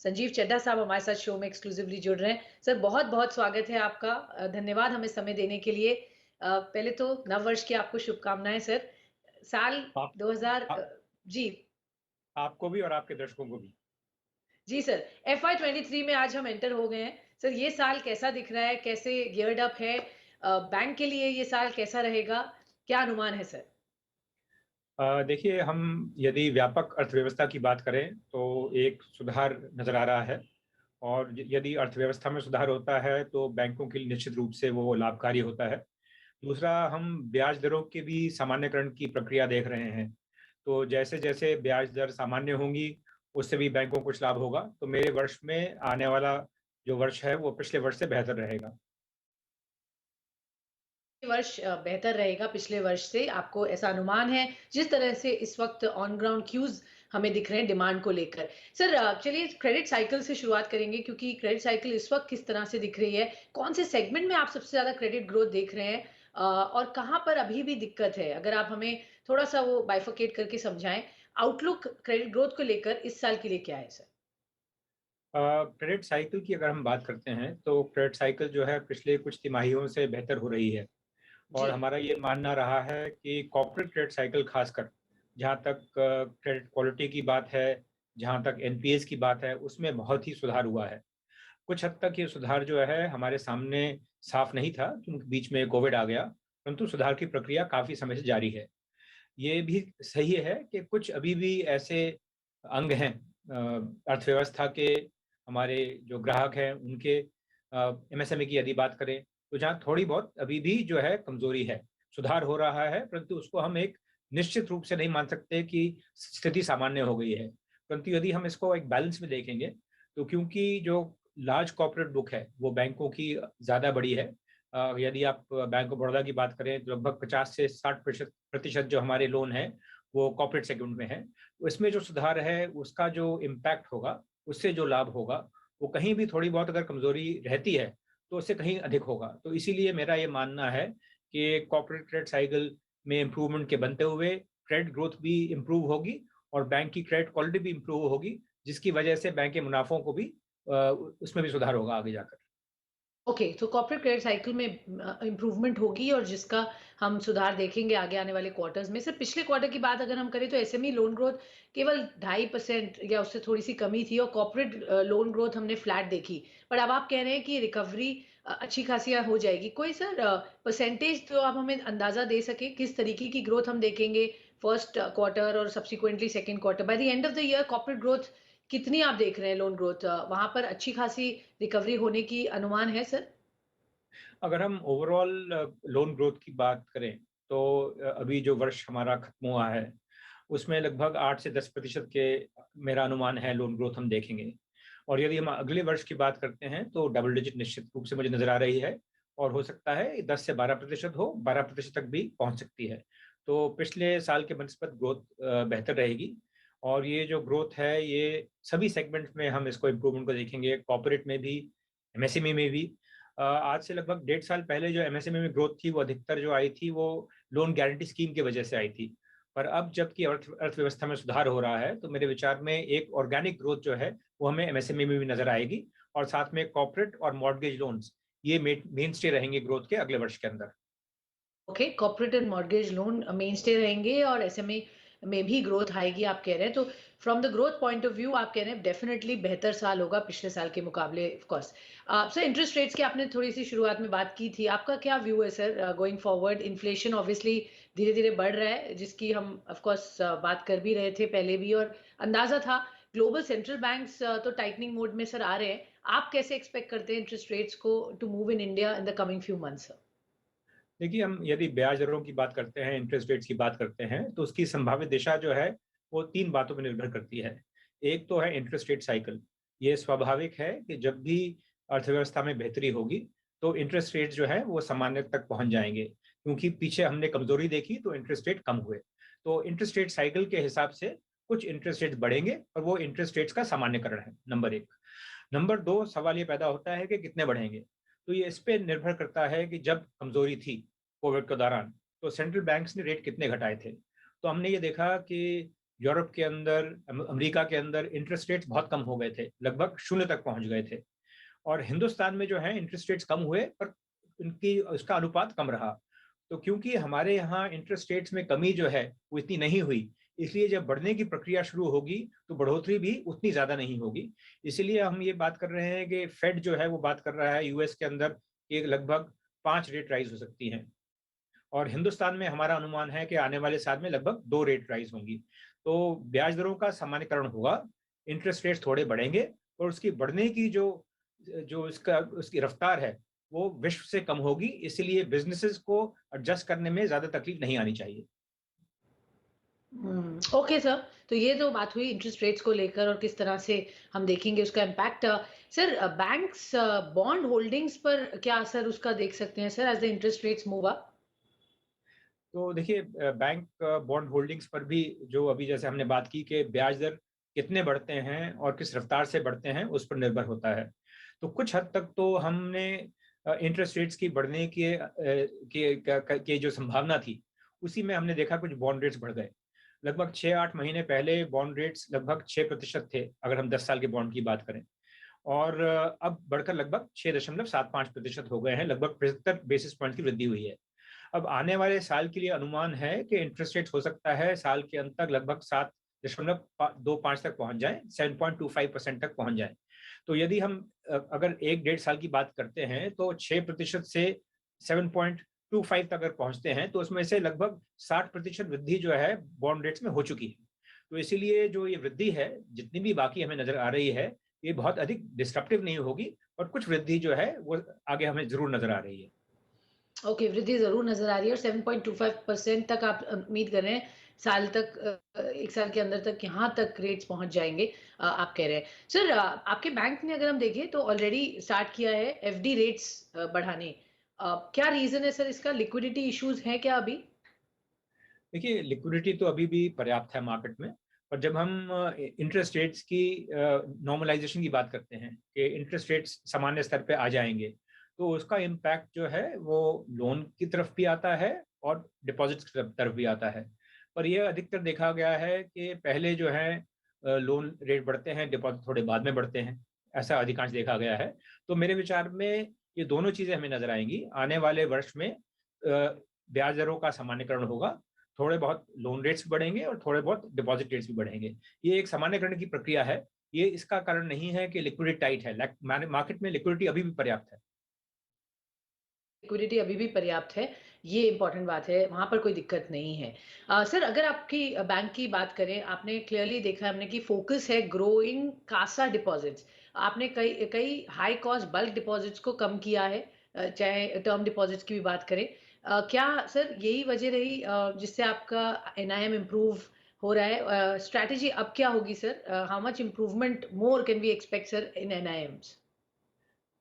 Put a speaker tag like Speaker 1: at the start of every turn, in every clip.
Speaker 1: संजीव चड्ढा साहब हमारे साथ शो में एक्सक्लूसिवली जुड़ रहे हैं। सर बहुत-बहुत स्वागत है आपका। धन्यवाद हमें समय देने के लिए। पहले तो नववर्ष की आपको शुभकामनाएँ सर। साल
Speaker 2: आप
Speaker 1: 2000
Speaker 2: आ,
Speaker 1: जी,
Speaker 2: आपको भी और आपके दर्शकों को भी।
Speaker 1: जी सर। FY 23 में आज हम एंटर हो गए हैं। सर ये साल कैसा दिख रहा है? कैसे गियर्ड अप है? बैंक के लिए ये साल कैसा रहेगा? क्या अनुमान है सर?
Speaker 2: देखिए, हम यदि व्यापक अर्थव्यवस्था की बात करें तो एक सुधार नजर आ रहा है। और यदि अर्थव्यवस्था में सुधार होता है तो बैंकों के लिए निश्चित रूप से वो लाभकारी होता है। दूसरा, हम ब्याज दरों के भी सामान्यकरण की प्रक्रिया देख रहे हैं। तो जैसे जैसे ब्याज दर सामान्य होंगी, उससे भी बैंकों को कुछ लाभ होगा। तो मेरे वर्ष में आने वाला जो वर्ष है वो पिछले वर्ष से बेहतर रहेगा।
Speaker 1: वर्ष बेहतर रहेगा पिछले वर्ष से, आपको ऐसा अनुमान है, जिस तरह से इस वक़्त ऑन ग्राउंड क्यूज़ हमें दिख रहे हैं डिमांड को लेकर। सर चलिए क्रेडिट साइकिल से शुरुआत करेंगे क्योंकि क्रेडिट साइकिल इस वक़्त किस तरह से दिख रही है? कौन से सेगमेंट में आप सबसे ज़्यादा क्रेडिट ग्रोथ देख रहे हैं? और कहाँ पर अभी भी दिक्कत है? अगर आप हमें थोड़ा-सा वो बाइफरकेट करके समझाएँ। आउटलुक क्रेडिट ग्रोथ को लेकर इस साल के लिए क्या है सर?
Speaker 2: क्रेडिट साइकिल की अगर हम बात करते हैं तो क्रेडिट साइकिल जो है पिछले कुछ तिमाहियों से बेहतर हो रही है।
Speaker 1: जी।
Speaker 2: और हमारा ये मानना रहा है कि कॉर्पोरेट क्रेडिट साइकिल खासकर, जहाँ तक क्रेडिट क्वालिटी की बात है, जहाँ तक एनपीएस की बात है, उसमें बहुत ही सुधार हुआ है। कुछ हद तक ये सुधार जो है हमारे सामने साफ नहीं था क्योंकि बीच में कोविड आ गया, परंतु सुधार की प्रक्रिया काफी समय से जारी है। ये भी सही है कि कुछ अभी भी ऐसे अंग हैं अर्थव्यवस्था के, हमारे जो ग्राहक हैं उनके, एमएसएमई की यदि बात करें तो जहाँ थोड़ी बहुत अभी भी जो है कमजोरी है। सुधार हो रहा है परंतु उसको हम एक निश्चित रूप से नहीं मान सकते कि स्थिति सामान्य हो गई है। परंतु यदि हम इसको एक बैलेंस में देखेंगे तो क्योंकि जो लार्ज कॉर्पोरेट बुक है वो बैंकों की ज्यादा बड़ी है। यदि आप बैंक ऑफ बड़ौदा की बात करें तो लगभग 50 से 60% जो हमारे लोन है वो कॉर्पोरेट सेगमेंट में है। तो इसमें जो सुधार है उसका जो इम्पैक्ट होगा, उससे जो लाभ होगा, वो कहीं भी थोड़ी बहुत अगर कमजोरी रहती है तो उससे कहीं अधिक होगा। तो इसीलिए मेरा ये मानना है कि कॉर्पोरेट क्रेडिट साइकिल में इम्प्रूवमेंट के बनते हुए क्रेडिट ग्रोथ भी इम्प्रूव होगी और बैंक की क्रेडिट क्वालिटी भी इम्प्रूव होगी, जिसकी वजह से बैंक के मुनाफों को भी उसमें भी सुधार होगा आगे जाकर।
Speaker 1: ओके, तो कॉर्पोरेट क्रेडिट साइकिल में इम्प्रूवमेंट होगी और जिसका हम सुधार देखेंगे आगे आने वाले क्वार्टर्स में। सर पिछले क्वार्टर की बात अगर हम करें तो एसएमई लोन ग्रोथ केवल 2.5% या उससे थोड़ी-सी कमी थी और कॉर्पोरेट लोन ग्रोथ हमने फ्लैट देखी। पर अब आप कह रहे हैं कि रिकवरी अच्छी खासी हो जाएगी। कोई सर परसेंटेज तो आप हमें अंदाज़ा दे सकें किस तरीके की ग्रोथ हम देखेंगे फर्स्ट क्वार्टर और subsequently second quarter? By the end of the year corporate growth कितनी आप देख रहे हैं लोन ग्रोथ? वहाँ पर अच्छी खासी रिकवरी होने की अनुमान है सर?
Speaker 2: अगर हम ओवरऑल लोन ग्रोथ की बात करें तो अभी जो वर्ष हमारा खत्म हुआ है उसमें लगभग 8 से 10% के मेरा अनुमान है लोन ग्रोथ हम देखेंगे। और यदि हम अगले वर्ष की बात करते हैं तो डबल डिजिट निश्चित रूप से मुझे नजर आ रही है। और हो सकता है 10 से 12% हो, 12% तक भी पहुंच सकती है। तो पिछले साल के बनस्पत ग्रोथ बेहतर रहेगी। और ये जो ग्रोथ है ये सभी सेगमेंट्स में हम इसको इम्प्रूवमेंट को देखेंगे, कॉर्पोरेट में भी, एमएसएमई में भी। आज से लगभग 1.5 साल पहले जो एमएसएमई में ग्रोथ थी वो अधिकतर जो आई थी वो लोन गारंटी स्कीम की वजह से आई थी। पर अब जबकि अर्थव्यवस्था में सुधार हो रहा है तो मेरे विचार में एक ऑर्गेनिक ग्रोथ जो है वो हमें एमएसएमई में भी नजर आएगी। और साथ में कॉर्पोरेट और मॉर्गेज लोन्स ये मेन स्टे रहेंगे ग्रोथ के अगले वर्ष के अंदर।
Speaker 1: Okay, corporate and mortgage loan मेनस्टे रहेंगे और एसएमई में भी ग्रोथ आएगी आप कह रहे हैं। तो from the growth point of view आप कह रहे हैं डेफिनिटली बेहतर साल होगा पिछले साल के मुकाबले of course. Sir interest rates की आपने थोड़ी-सी शुरुआत में बात की थी। आपका क्या व्यू है sir going forward? Inflation obviously धीरे-धीरे बढ़ रहा है जिसकी हम ऑफ कोर्स बात कर भी रहे थे पहले भी और अंदाज़ा था। ग्लोबल सेंट्रल बैंक्स तो टाइटनिंग मोड में सर आ रहे हैं। आप कैसे एक्सपेक्ट करते हैं इंटरेस्ट रेट्स को to move in India in the coming few months sir?
Speaker 2: देखिए, हम यदि ब्याज दरों की बात करते हैं, इंटरेस्ट रेट्स की बात करते हैं तो उसकी संभावित दिशा जो है वो तीन बातों पर निर्भर करती है। एक तो है इंटरेस्ट रेट साइकिल। ये स्वाभाविक है कि जब भी अर्थव्यवस्था में बेहतरी होगी तो इंटरेस्ट रेट जो है वो सामान्य तक पहुंच जाएंगे, क्योंकि पीछे हमने कमजोरी देखी तो इंटरेस्ट रेट कम हुए। तो इंटरेस्ट रेट साइकिल के हिसाब से कुछ इंटरेस्ट रेट बढ़ेंगे और वो इंटरेस्ट रेट्स का सामान्यकरण है, नंबर एक। नंबर दो, सवाल ये पैदा होता है कि कितने बढ़ेंगे। तो ये इस पे निर्भर करता है कि जब कमजोरी थी कोविड के दौरान तो सेंट्रल बैंक्स ने रेट कितने घटाए थे। तो हमने ये देखा कि यूरोप के अंदर, अमेरिका के अंदर इंटरेस्ट रेट्स बहुत कम हो गए थे, लगभग शून्य तक पहुंच गए थे। और हिंदुस्तान में जो है इंटरेस्ट रेट्स कम हुए, पर उनकी उसका अनुपात कम रहा। तो क्योंकि हमारे यहाँ इंटरेस्ट रेट्स में कमी जो है वो इतनी नहीं हुई, इसलिए जब बढ़ने की प्रक्रिया शुरू होगी तो बढ़ोतरी भी उतनी ज्यादा नहीं होगी। इसीलिए हम ये बात कर रहे हैं कि फेड जो है वो बात कर रहा है यूएस के अंदर एक लगभग 5 रेट राइज हो सकती हैं, और हिंदुस्तान में हमारा अनुमान है कि आने वाले साल में लगभग 2 रेट राइज होंगी। तो ब्याज दरों का सामान्यकरण होगा, इंटरेस्ट रेट्स थोड़े बढ़ेंगे, और उसकी बढ़ने की जो जो इसका उसकी रफ्तार है वो विश्व से कम होगी। इसलिए बिजनेसेस को एडजस्ट करने में ज्यादा तकलीफ नहीं आनी चाहिए।
Speaker 1: Okay sir. तो ये तो बात हुई इंटरेस्ट रेट्स को लेकर और किस तरह से हम देखेंगे उसका impact. Sir, banks bond holdings पर क्या असर उसका देख सकते हैं sir, as the interest rates move up?
Speaker 2: तो देखिए, बैंक बॉन्ड होल्डिंग्स पर भी जो अभी जैसे हमने बात की कि ब्याज दर कितने बढ़ते हैं और किस रफ्तार से बढ़ते हैं उस पर निर्भर होता है। तो कुछ हद तक तो हमने इंटरेस्ट रेट्स की बढ़ने की जो संभावना थी, उसी में हमने देखा कुछ बॉन्ड रेट्स बढ़ गए। लगभग 6-8 महीने पहले बॉन्ड रेट्स लगभग 6% थे, अगर हम 10 साल के बॉन्ड की बात करें। और अब बढ़कर लगभग 6.75% हो गए हैं, लगभग 75 बेसिस पॉइंट की वृद्धि हुई है। अब आने वाले साल के लिए अनुमान है कि इंटरेस्ट रेट हो सकता है साल के अंत तक लगभग 7.25 तक पहुंच जाए, 7.25% तक पहुंच जाए। तो यदि हम अगर 1-1.5 साल की बात करते हैं तो 6% से 7.25 तक अगर पहुंचते हैं तो उसमें से लगभग 60% वृद्धि जो है बॉन्ड रेट्स में हो चुकी है। तो इसीलिए जो ये वृद्धि है, जितनी भी बाकी हमें नजर आ रही है, ये बहुत अधिक डिस्ट्रप्टिव नहीं होगी, और कुछ वृद्धि जो है वो आगे हमें जरूर नजर आ रही है।
Speaker 1: ओके, वृद्धि ज़रूर नज़र आ रही है और 7.25% तक आप उम्मीद कर रहे हैं साल तक, 1 साल के अंदर तक यहाँ तक रेट्स पहुँच जाएँगे, आप कह रहे हैं। सर, आपके बैंक ने अगर हम देखें तो ऑलरेडी स्टार्ट किया है एफडी रेट्स बढ़ाने। क्या रीज़न है सर इसका? लिक्विडिटी इश्यूज़ हैं क्या अभी?
Speaker 2: देखिए, लिक्विडिटी तो अभी भी पर्याप्त है मार्केट में। और जब हम इंटरेस्ट रेट्स की नॉर्मलाइजेशन की बात करते हैं कि इंटरेस्ट रेट्स सामान्य स्तर पे आ जाएंगे, तो उसका इम्पैक्ट जो है वो लोन की तरफ भी आता है और डिपॉजिट्स की तरफ भी आता है। पर यह अधिकतर देखा गया है कि पहले जो है लोन रेट बढ़ते हैं, डिपॉजिट थोड़े बाद में बढ़ते हैं, ऐसा अधिकांश देखा गया है। तो मेरे विचार में ये दोनों चीजें हमें नजर आएंगी आने वाले वर्ष में। ब्याज दरों का सामान्यकरण होगा, थोड़े बहुत लोन रेट्स भी बढ़ेंगे और थोड़े बहुत डिपॉजिट रेट्स भी बढ़ेंगे। ये एक सामान्यकरण की प्रक्रिया है। ये इसका कारण नहीं है कि लिक्विडिटी टाइट है, मार्केट में लिक्विडिटी अभी भी पर्याप्त है।
Speaker 1: लिक्विडिटी अभी भी पर्याप्त है, ये इम्पोर्टेंट बात है, वहाँ पर कोई दिक्कत नहीं है। सर, अगर आपकी बैंक की बात करें, आपने क्लियरली देखा है हमने कि फ़ोकस है ग्रोइंग कासा डिपॉज़िट्स। आपने कई कई हाई कॉस्ट बल्क डिपॉज़िट्स को कम किया है, चाहे टर्म डिपॉज़िट्स की भी बात करें। क्या सर यही वजह रही जिससे आपका एनआईएम इम्प्रूव हो रहा है? स्ट्रैटेजी अब क्या होगी sir? How much improvement more can we expect sir in NIMS?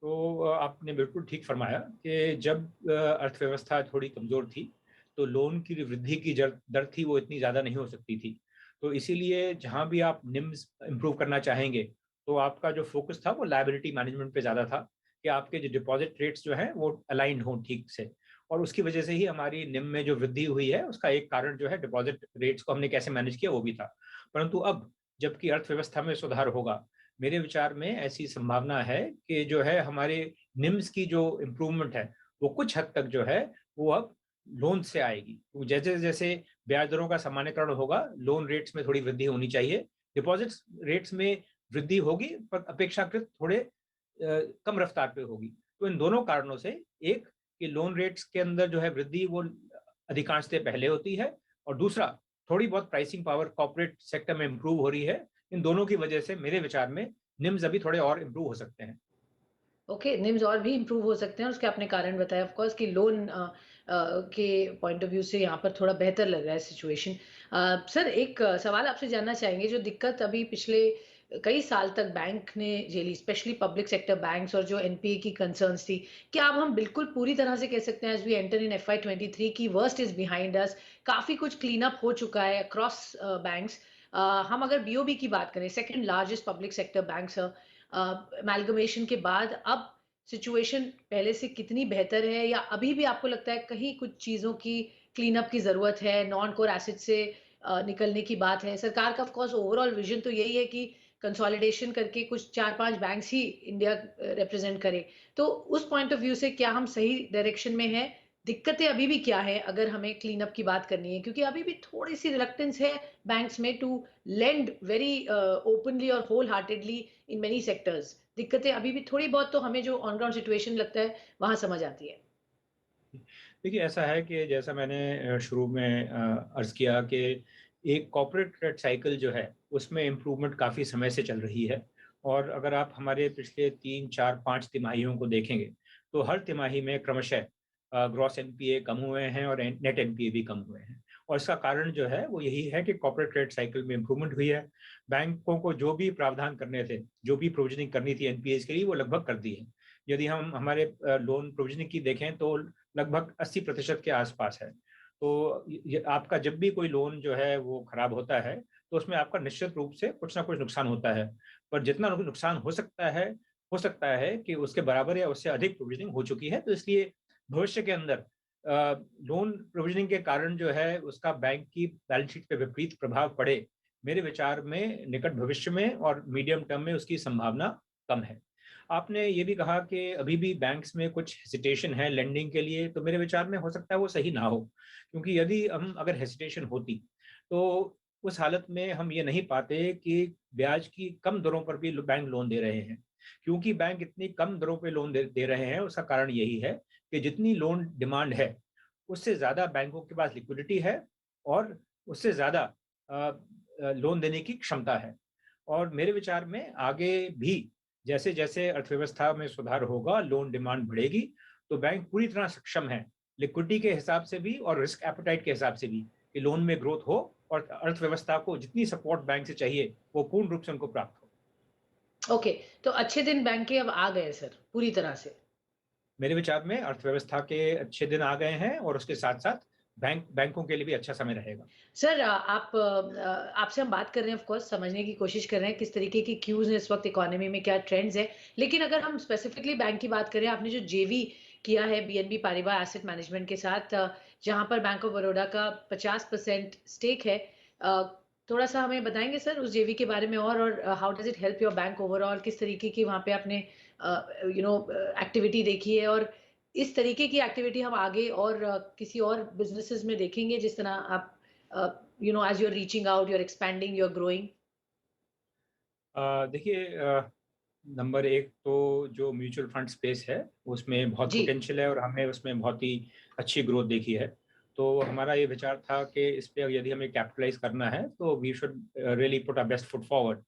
Speaker 2: तो आपने बिल्कुल ठीक फरमाया कि जब अर्थव्यवस्था थोड़ी कमजोर थी, तो लोन की वृद्धि की दर थी वो इतनी ज्यादा नहीं हो सकती थी। तो इसीलिए जहां भी आप निम्स इंप्रूव करना चाहेंगे, तो आपका जो फोकस था वो लायबिलिटी मैनेजमेंट पे ज्यादा था, कि आपके जो डिपॉजिट रेट्स जो हैं वो अलाइंड हों ठीक से। और उसकी वजह से ही हमारी निम में जो वृद्धि हुई है उसका एक कारण जो है डिपॉजिट रेट्स को हमने कैसे मैनेज किया वो भी था। परंतु अब जबकि अर्थव्यवस्था में सुधार होगा, मेरे विचार में ऐसी संभावना है कि जो है हमारे निम्स की जो इम्प्रूवमेंट है वो कुछ हद तक जो है वो अब लोन से आएगी। तो जैसे जैसे ब्याज दरों का सामान्यकरण होगा, लोन रेट्स में थोड़ी वृद्धि होनी चाहिए, डिपॉजिट रेट्स में वृद्धि होगी, पर अपेक्षाकृत थोड़े कम रफ्तार पे होगी। तो इन दोनों कारणों से, एक कि लोन रेट्स के अंदर जो है वृद्धि वो अधिकांशतः पहले होती है, और दूसरा थोड़ी बहुत प्राइसिंग पावर कॉर्पोरेट सेक्टर में इंप्रूव हो रही है। इन दोनों की वजह से मेरे विचार में निम्स अभी थोड़े और इम्प्रूव हो सकते हैं।
Speaker 1: ओके, निम्स और भी इम्प्रूव हो सकते हैं और उसके आपने कारण बताया ऑफ कोर्स कि लोन के पॉइंट ऑफ व्यू से यहाँ पर थोड़ा बेहतर लग रहा है सिचुएशन। सर, एक सवाल आपसे जानना चाहेंगे, जो दिक्कत अभी पिछले कई साल तक बैंक ने झेली, स्पेशली पब्लिक सेक्टर बैंक्स, और जो एनपीए की कंसर्न्स थी, क्या अब हम बिल्कुल पूरी तरह से कह सकते हैं as we enter in FY 23 की वर्स्ट इज बिहाइंड अस? काफी कुछ क्लीन अप हो चुका है अक्रॉस बैंक्स। हम अगर बीओबी की बात करें, second largest public sector banks, amalgamation के बाद अब सिचुएशन पहले से कितनी बेहतर है, या अभी भी आपको लगता है कहीं कुछ चीज़ों की क्लीन अप की ज़रूरत है, नॉन कोर एसेट से निकलने की बात है। सरकार का ऑफ कोर्स ओवरऑल विजन तो यही है कि कंसोलिडेशन करके कुछ 4-5 बैंक्स ही इंडिया रिप्रेजेंट करे। तो उस पॉइंट ऑफ व्यू से क्या हम सही डायरेक्शन में हैं? दिक्कतें अभी भी क्या हैं अगर हमें क्लीन अप की बात करनी है? क्योंकि अभी भी थोड़ी-सी रिलक्टेंस है बैंक्स में टू लेंड वेरी ओपनली और whole heartedly in many sectors. दिक्कतें अभी भी थोड़ी बहुत तो हमें जो ऑन ग्राउंड सिचुएशन लगता है, वहाँ समझ आती है।
Speaker 2: देखिए, ऐसा है कि जैसा मैंने शुरू में अर्ज़ किया कि एक कॉर्पोरेट क्रेडिट साइकिल जो है, उसमें इम्प्रूवमेंट काफ़ी समय से चल रही है। और अगर आप हमारे पिछले 3, 4, 5 तिमाहियों को देखेंगे, तो हर तिमाही में क्रमशः ग्रॉस एनपीए कम हुए हैं और नेट एनपीए भी कम हुए हैं। और इसका कारण जो है, वो यही है कि कॉर्पोरेट क्रेडिट साइकिल में इम्प्रूवमेंट हुई है। बैंकों को जो भी प्रावधान करने थे, जो भी प्रोविज़निंग करनी थी एनपीएज़ के लिए, वो लगभग कर दी है। यदि हम हमारे लोन प्रोविज़निंग की देखें, तो लगभग 80% के आसपास है। तो ये आपका जब भी कोई लोन जो है वो खराब होता है, तो उसमें आपका निश्चित रूप से कुछ ना कुछ नुकसान होता है। पर जितना नुकसान हो सकता है कि उसके बराबर या उससे अधिक प्रोविज़निंग हो चुकी है। तो इसलिए भविष्य के अंदर लोन प्रोविज़निंग के कारण जो है उसका बैंक की बैलेंस शीट पे विपरीत प्रभाव पड़े, मेरे विचार में निकट भविष्य में और मीडियम टर्म में उसकी संभावना कम है। आपने ये भी कहा कि अभी भी बैंक्स में कुछ हेसिटेशन है लेंडिंग के लिए, तो मेरे विचार में हो सकता है वो सही ना हो। क्योंकि यदि हम अगर हेसिटेशन होती, तो उस हालत में हम ये नहीं पाते कि ब्याज की कम दरों पर भी बैंक लोन दे रहे हैं। क्योंकि बैंक इतनी कम दरों पे लोन दे रहे हैं, उसका कारण यही है कि जितनी लोन डिमांड है, उससे ज़्यादा बैंकों के पास लिक्विडिटी है और उससे ज़्यादा लोन देने की क्षमता है। और मेरे विचार में आगे भी जैसे-जैसे अर्थव्यवस्था में सुधार होगा, लोन डिमांड बढ़ेगी, तो बैंक पूरी तरह सक्षम है, लिक्विडिटी के हिसाब से भी और रिस्क एपेटाइट के हिसाब से भी, कि लोन में ग्रोथ हो और अर्थव्यवस्था को जितनी सपोर्ट बैंक से चाहिए, वो पूर्ण रूप से उनको प्राप्त हो।
Speaker 1: ओके, तो अच्छे दिन बैंक के अब आ गए सर, पूरी तरह से।
Speaker 2: मेरे विचार में अर्थव्यवस्था के अच्छे दिन आ गए हैं और उसके साथ-साथ बैंकों के लिए भी अच्छा समय रहेगा।
Speaker 1: सर आपसे हम बात कर रहे हैं ऑफ कोर्स समझने की कोशिश कर रहे हैं किस तरीके की क्यूज़ हैं इस वक्त इकोनॉमी में क्या ट्रेंड्स हैं। लेकिन अगर हम स्पेसिफिकली बैंक की बात करें आपने जो जेवी किया है बीएनबी पारिबा एसेट मैनेजमेंट के साथ जहां पर बैंक ऑफ बड़ौदा का 50% स्टेक है। अ, थोड़ा सा हमें बताएंगे सर उस जेवी के बारे में और how does it help your bank overall किस तरीके की वहां पे आपने एक्टिविटी देखी है और इस तरीके की एक्टिविटी हम आगे और किसी और बिजनेसेस में देखेंगे जिस तरह आप as you're reaching out, you're expanding, you're growing?
Speaker 2: देखिए, नंबर एक तो जो म्यूचुअल फंड स्पेस है, उसमें बहुत
Speaker 1: जी।
Speaker 2: पोटेंशियल है और हमने उसमें बहुत ही अच्छी ग्रोथ देखी है। तो हमारा ये विचार था कि इस पे यदि हमें कैपिटलाइज़ करना है, तो we should really put our best foot forward.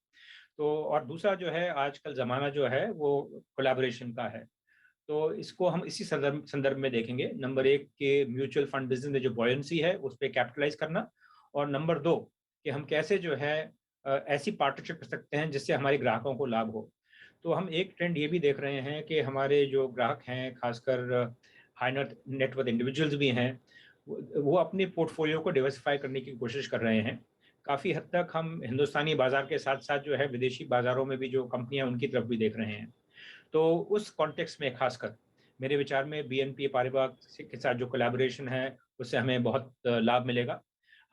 Speaker 2: तो और दूसरा जो है, आजकल ज़माना जो है, वो कोलैबोरेशन का है। तो इसको हम इसी संदर्भ संदर्भ में देखेंगे। नंबर 1 कि म्यूचुअल फंड बिज़नेस में जो बॉयंसी है, उस पे कैपिटलाइज़ करना और नंबर 2 कि हम कैसे जो है ऐसी पार्टनरशिप कर सकते हैं, जिससे हमारे ग्राहकों को लाभ हो। तो हम एक ट्रेंड ये भी देख रहे हैं कि हमारे जो ग्राहक हैं, खासकर हाई नेट वर्थ इंडिविजुअल्स भी हैं, वो अपने पोर्टफोलियो को डाइवर्सिफ़ाई करने की कोशिश कर रहे हैं। काफ़ी हद तक हम हिंदुस्तानी बाज़ार के साथ-साथ जो है, विदेशी बाज़ारों में भी जो कंपनियाँ हैं, उनकी तरफ भी देख रहे हैं। तो उस कॉन्टेक्स्ट में खासकर मेरे विचार में बीएनपी पारिवारिक के साथ जो कोलैबोरेशन है, उससे हमें बहुत लाभ मिलेगा।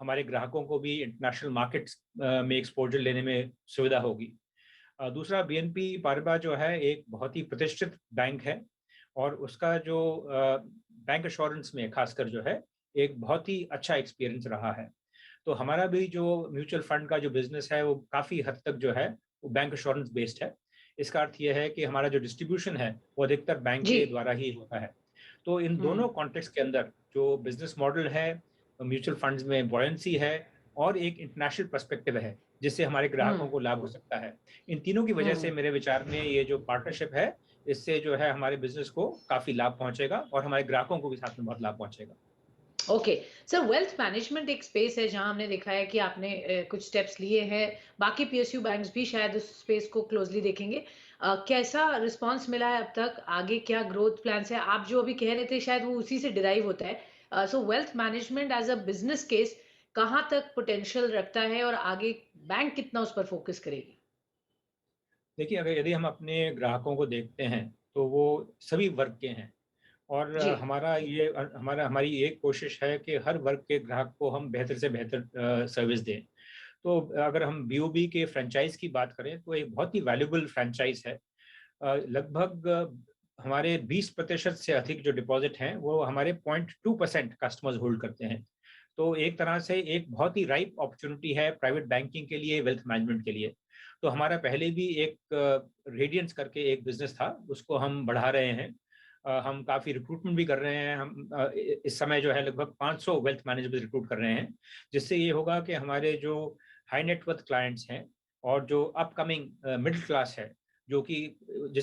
Speaker 2: हमारे ग्राहकों को भी इंटरनेशनल मार्केट्स में एक्सपोज़र लेने में सुविधा होगी। दूसरा, बीएनपी पारिबा जो है एक बहुत ही प्रतिष्ठित बैंक है और उसका जो बैंक एश्योरेंस में खासकर जो है, एक बहुत ही अच्छा एक्सपीरियंस रहा है। तो हमारा भी जो म्यूचुअल फंड का जो बिज़नेस है, वो काफ़ी हद तक जो है, वो बैंक एश्योरेंस बेस्ड है। इसका अर्थ ये है कि हमारा जो डिस्ट्रीब्यूशन है, वो अधिकतर बैंक
Speaker 1: जी।
Speaker 2: के द्वारा ही होता है। तो इन
Speaker 1: हुँ।
Speaker 2: दोनों कॉन्टेक्स्ट के अंदर जो बिज़नेस मॉडल है, म्यूचुअल फंड्स में बॉयंसी है और एक इंटरनेशनल पर्सपेक्टिव है, जिससे हमारे
Speaker 1: हुँ।
Speaker 2: ग्राहकों को लाभ हो सकता है। इन तीनों की वजह से
Speaker 1: हुँ।
Speaker 2: मेरे विचार में ये जो पार्टनरशिप है, इससे जो है हमारे बिज़नेस को काफ़ी लाभ पहुँचेगा और हमारे ग्राहकों को भी साथ में बहुत लाभ पहुँचेगा।
Speaker 1: ओके। सर वेल्थ मैनेजमेंट एक स्पेस है जहाँ हमने देखा है कि आपने कुछ स्टेप्स लिए हैं। बाकी पीएसयू बैंक्स भी शायद उस स्पेस को क्लोज़ली देखेंगे। कैसा रिस्पॉन्स मिला है अब तक? आगे क्या ग्रोथ प्लान्स हैं? आप जो अभी कह रहे थे शायद वो उसी से डिराइव होता है। सो wealth management as a business case कहाँ तक पोटेंशियल रखता है और आगे बैंक कितना उस पर फ़ोकस करेगी?
Speaker 2: देखिए, अगर यदि हम अपने ग्राहकों को देखते हैं, तो वो सभी वर्ग के हैं। और
Speaker 1: जी,
Speaker 2: हमारी ये कोशिश है कि हर वर्ग के ग्राहक को हम बेहतर से बेहतर सर्विस दें। तो अगर हम बीओबी के फ्रेंचाइज की बात करें तो एक बहुत ही वैल्यूएबल फ्रेंचाइज है। लगभग हमारे 20% से अधिक जो डिपॉजिट हैं वो हमारे 0.2% कस्टमर्स होल्ड करते हैं। तो एक तरह से एक बहुत ही राइप अपॉर्चुनिटी है प्राइवेट बैंकिंग के लिए, वेल्थ मैनेजमेंट के लिए। तो हमारा पहले भी एक रेडियंस करके एक बिजनेस था, उसको हम बढ़ा रहे हैं। हम काफ़ी रिक्रूटमेंट भी कर रहे हैं। हम इस समय जो है लगभग 500 वेल्थ मैनेजर्स रिक्रूट कर रहे हैं, जिससे ये होगा कि हमारे जो हाई नेटवर्थ क्लाइंट्स हैं और जो अपकमिंग मिडिल क्लास है, जो कि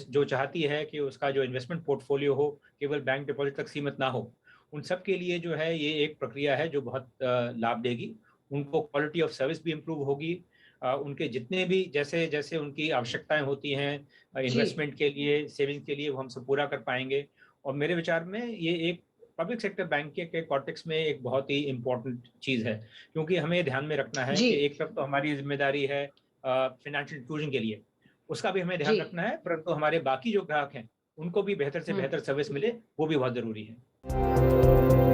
Speaker 2: जो चाहती है कि उसका जो इन्वेस्टमेंट पोर्टफोलियो हो केवल बैंक डिपॉजिट तक सीमित ना हो, उन सब के लिए जो है ये एक प्रक्रिया है जो बहुत लाभ देगी। उनको क्वालिटी ऑफ सर्विस भी इम्प्रूव होगी। उनके जितने भी जैसे जैसे उनकी आवश्यकताएं होती हैं
Speaker 1: जी,
Speaker 2: इन्वेस्टमेंट के लिए, सेविंग के लिए, वो हम सब पूरा कर पाएंगे। और मेरे विचार में ये एक पब्लिक सेक्टर बैंक के कॉन्टेक्स्ट में एक बहुत ही इम्पोर्टेंट चीज़ है, क्योंकि हमें ध्यान में रखना है
Speaker 1: जी,
Speaker 2: कि एक तरफ तो हमारी जिम्मेदारी है फाइनेंशियल इंक्लूजन के लिए, उसका भी हमें
Speaker 1: जी।
Speaker 2: ध्यान रखना है, परंतु हमारे बाकी जो ग्राहक हैं उनको भी बेहतर से
Speaker 1: हुँ।
Speaker 2: बेहतर सर्विस मिले, वो भी बहुत ज़रूरी है।